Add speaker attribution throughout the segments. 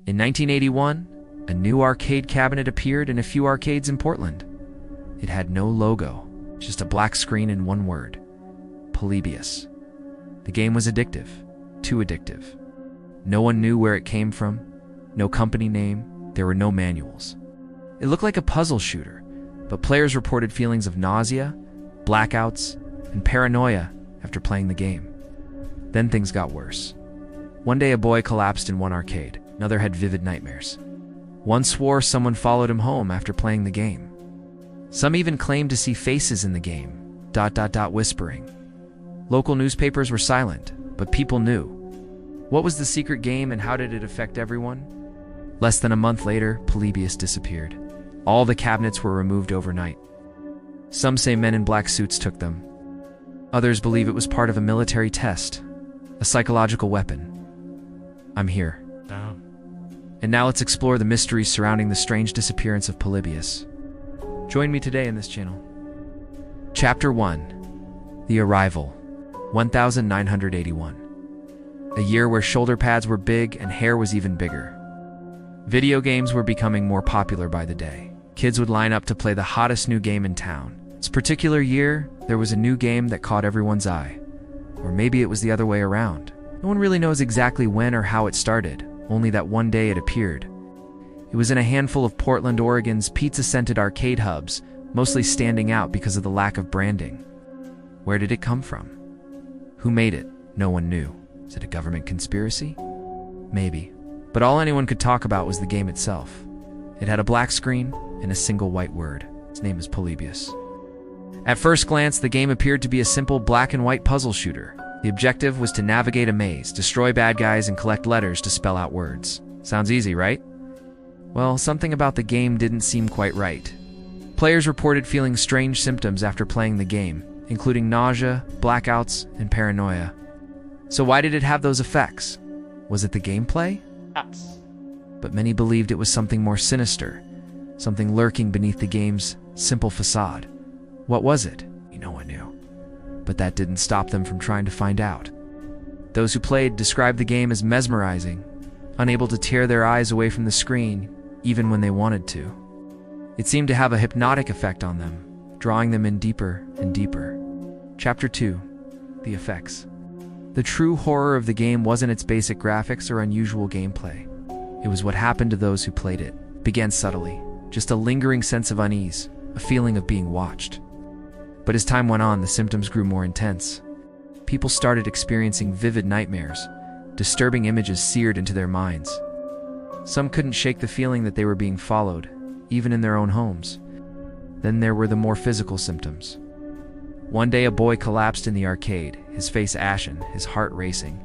Speaker 1: In 1981, a new arcade cabinet appeared in a few arcades in Portland. It had no logo, just a black screen and one word: Polybius. The game was addictive, too addictive. No one knew where it came from, no company name, there were no manuals. It looked like a puzzle shooter, but players reported feelings of nausea, blackouts, and paranoia after playing the game. Then things got worse. One day a boy collapsed in one arcade, another had vivid nightmares. One swore someone followed him home after playing the game. Some even claimed to see faces in the game, whispering. Local newspapers were silent, but people knew. What was the secret game and how did it affect everyone? Less than a month later, Polybius disappeared. All the cabinets were removed overnight. Some say men in black suits took them. Others believe it was part of a military test, a psychological weapon. I'm here. And now let's explore the mysteries surrounding the strange disappearance of Polybius. Join me today in this channel. Chapter 1. The Arrival, 1981. A year where shoulder pads were big and hair was even bigger. Video games were becoming more popular by the day. Kids would line up to play the hottest new game in town. This particular year, there was a new game that caught everyone's eye. Or maybe it was the other way around. No one really knows exactly when or how it started, only that one day it appeared. It was in a handful of Portland, Oregon's pizza-scented arcade hubs, mostly standing out because of the lack of branding. Where did it come from? Who made it? No one knew. Is it a government conspiracy? Maybe. But all anyone could talk about was the game itself. It had a black screen and a single white word. Its name is Polybius. At first glance, the game appeared to be a simple black and white puzzle shooter. The objective was to navigate a maze, destroy bad guys, and collect letters to spell out words. Sounds easy, right? Well, something about the game didn't seem quite right. Players reported feeling strange symptoms after playing the game, including nausea, blackouts, and paranoia. So why did it have those effects? Was it the gameplay? But many believed it was something more sinister, something lurking beneath the game's simple facade. What was it? No one knew. But that didn't stop them from trying to find out. Those who played described the game as mesmerizing, unable to tear their eyes away from the screen, even when they wanted to. It seemed to have a hypnotic effect on them, drawing them in deeper and deeper. Chapter 2. The Effects. The true horror of the game wasn't its basic graphics or unusual gameplay. It was what happened to those who played it. It began subtly, just a lingering sense of unease, a feeling of being watched. But as time went on, the symptoms grew more intense. People started experiencing vivid nightmares, disturbing images seared into their minds. Some couldn't shake the feeling that they were being followed, even in their own homes. Then there were the more physical symptoms. One day a boy collapsed in the arcade, his face ashen, his heart racing.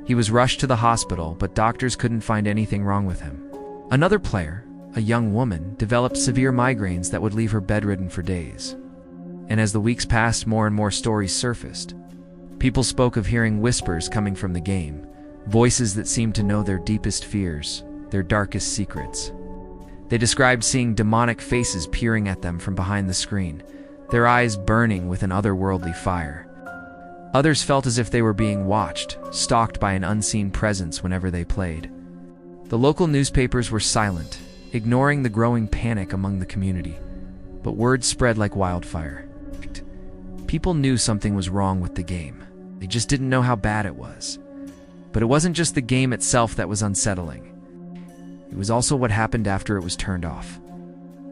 Speaker 1: He was rushed to the hospital, but doctors couldn't find anything wrong with him. Another player, a young woman, developed severe migraines that would leave her bedridden for days. And as the weeks passed, more and more stories surfaced. People spoke of hearing whispers coming from the game, voices that seemed to know their deepest fears, their darkest secrets. They described seeing demonic faces peering at them from behind the screen, their eyes burning with an otherworldly fire. Others felt as if they were being watched, stalked by an unseen presence whenever they played. The local newspapers were silent, ignoring the growing panic among the community. But word spread like wildfire. People knew something was wrong with the game. They just didn't know how bad it was. But it wasn't just the game itself that was unsettling. It was also what happened after it was turned off.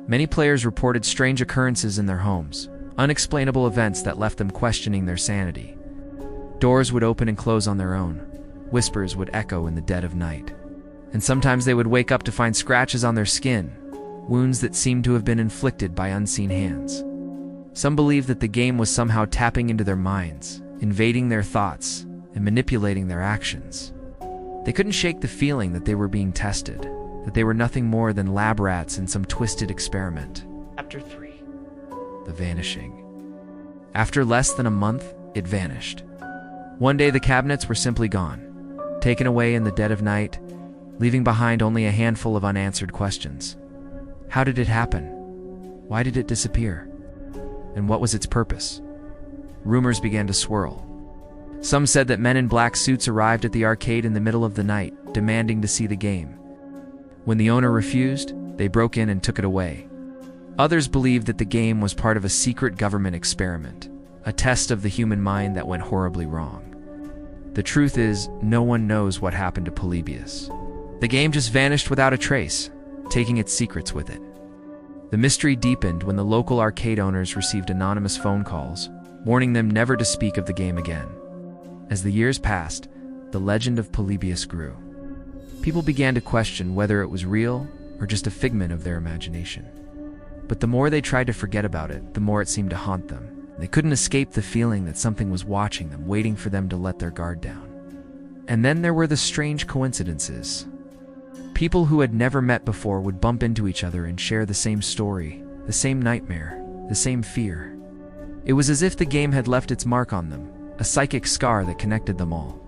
Speaker 1: Many players reported strange occurrences in their homes, unexplainable events that left them questioning their sanity. Doors would open and close on their own. Whispers would echo in the dead of night. And sometimes they would wake up to find scratches on their skin, wounds that seemed to have been inflicted by unseen hands. Some believed that the game was somehow tapping into their minds, invading their thoughts, and manipulating their actions. They couldn't shake the feeling that they were being tested, that they were nothing more than lab rats in some twisted experiment. Chapter 3. The Vanishing. After less than a month, it vanished. One day the cabinets were simply gone, taken away in the dead of night, leaving behind only a handful of unanswered questions. How did it happen? Why did it disappear? And what was its purpose? Rumors began to swirl. Some said that men in black suits arrived at the arcade in the middle of the night, demanding to see the game. When the owner refused, they broke in and took it away. Others believed that the game was part of a secret government experiment, a test of the human mind that went horribly wrong. The truth is, no one knows what happened to Polybius. The game just vanished without a trace, taking its secrets with it. The mystery deepened when the local arcade owners received anonymous phone calls, warning them never to speak of the game again. As the years passed, the legend of Polybius grew. People began to question whether it was real or just a figment of their imagination. But the more they tried to forget about it, the more it seemed to haunt them. They couldn't escape the feeling that something was watching them, waiting for them to let their guard down. And then there were the strange coincidences. People who had never met before would bump into each other and share the same story, the same nightmare, the same fear. It was as if the game had left its mark on them, a psychic scar that connected them all.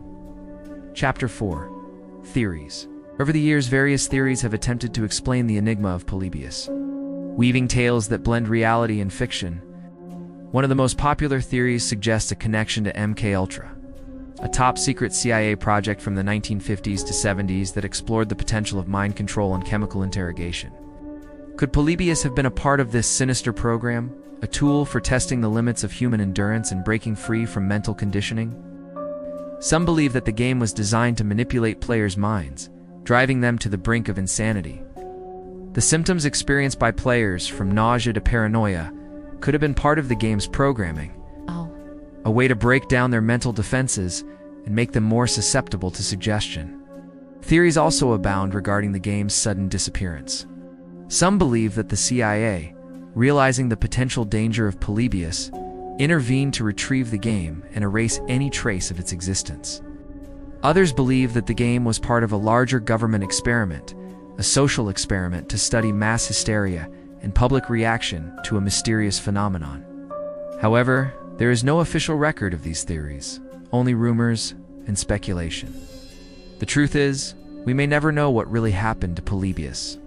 Speaker 1: Chapter 4. Theories. Over the years, various theories have attempted to explain the enigma of Polybius, weaving tales that blend reality and fiction. One of the most popular theories suggests a connection to MKUltra, a top-secret CIA project from the 1950s to 70s that explored the potential of mind control and chemical interrogation. Could Polybius have been a part of this sinister program, a tool for testing the limits of human endurance and breaking free from mental conditioning? Some believe that the game was designed to manipulate players' minds, driving them to the brink of insanity. The symptoms experienced by players, from nausea to paranoia, could have been part of the game's programming, a way to break down their mental defenses and make them more susceptible to suggestion. Theories also abound regarding the game's sudden disappearance. Some believe that the CIA, realizing the potential danger of Polybius, intervened to retrieve the game and erase any trace of its existence. Others believe that the game was part of a larger government experiment, a social experiment to study mass hysteria and public reaction to a mysterious phenomenon. However, there is no official record of these theories, only rumors and speculation. The truth is, we may never know what really happened to Polybius.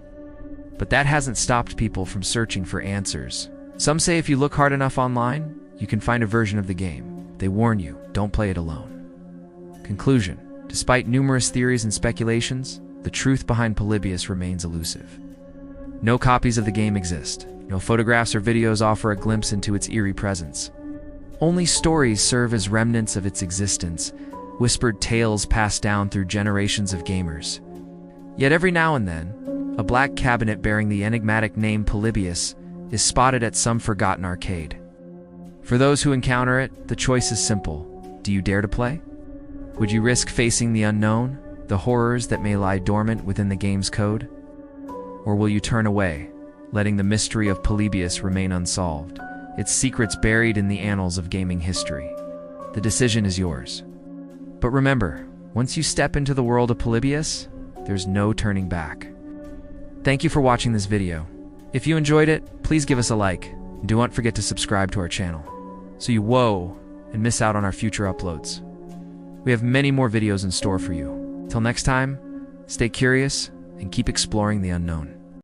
Speaker 1: But that hasn't stopped people from searching for answers. Some say if you look hard enough online, you can find a version of the game. They warn you, don't play it alone. Conclusion: despite numerous theories and speculations, the truth behind Polybius remains elusive. No copies of the game exist. No photographs or videos offer a glimpse into its eerie presence. Only stories serve as remnants of its existence, whispered tales passed down through generations of gamers. Yet every now and then, a black cabinet bearing the enigmatic name Polybius is spotted at some forgotten arcade. For those who encounter it, the choice is simple. Do you dare to play? Would you risk facing the unknown, the horrors that may lie dormant within the game's code? Or will you turn away, letting the mystery of Polybius remain unsolved, its secrets buried in the annals of gaming history? The decision is yours. But remember, once you step into the world of Polybius, there's no turning back. Thank you for watching this video. If you enjoyed it, please give us a like, and do not forget to subscribe to our channel, so you and miss out on our future uploads. We have many more videos in store for you. Till next time, stay curious and keep exploring the unknown.